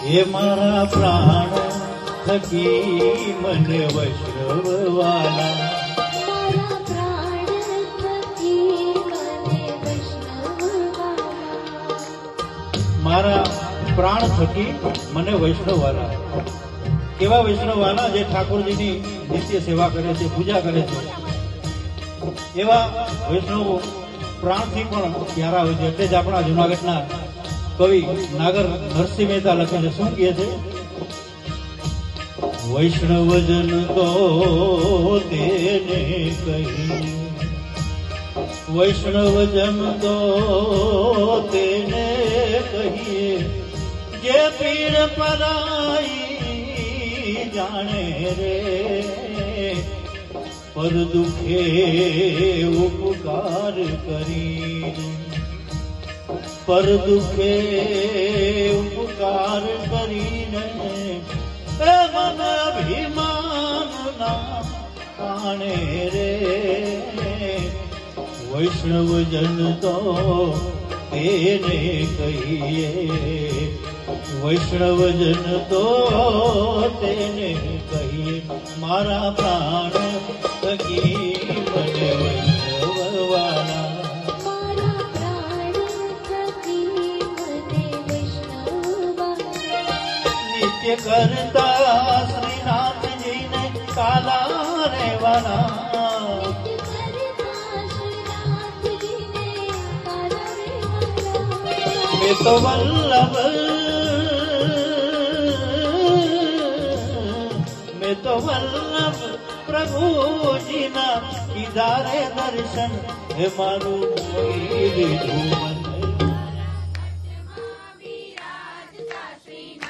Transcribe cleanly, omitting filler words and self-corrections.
હે મારા પ્રાણ થકી મને વૈષ્ણવવાલા, મારા પ્રાણ થકી મને વૈષ્ણવવાલા, મારા પ્રાણ થકી મને વૈષ્ણવવાલા. કેવા વૈષ્ણવવાલા? જે ઠાકોરજીની નિત્ય સેવા કરે છે, પૂજા કરે છે. એવા વૈષ્ણવો પ્રાણથી પણ પ્યારા હોય છે. એટલે જ આપણા જુનાગઢના કવિ નાગર નરસિંહ મહેતા લખે છે. શું કહે છે? વૈષ્ણવજન તો તેને કહી, વૈષ્ણવજન તો તેને કહીએ, જે પીડ પરાઈ જાણે રે, પર દુખે ઉપકાર કરી, પર દુખે ઉપકાર કરીને એ મન અભિમાન ના પાણે રે. વૈષ્ણવજન તો તેને કહીએ, વૈષ્ણવજન તો તેને કહીએ. મારા પ્રાણ થકી મને વૈષ્ણવવાલા, મારા પ્રાણ થકી મને વૈષ્ણવવાલા, નિત્ય કરતા શ્રીનાથજીને કાલા રહેવાના, મેં તો વલ્લભ, મેં તો વલ્લભ પ્રભુજીના કીધા રે દર્શન, હે મારું મોહી લીધું મન. બિરાજતા શ્રીનાથ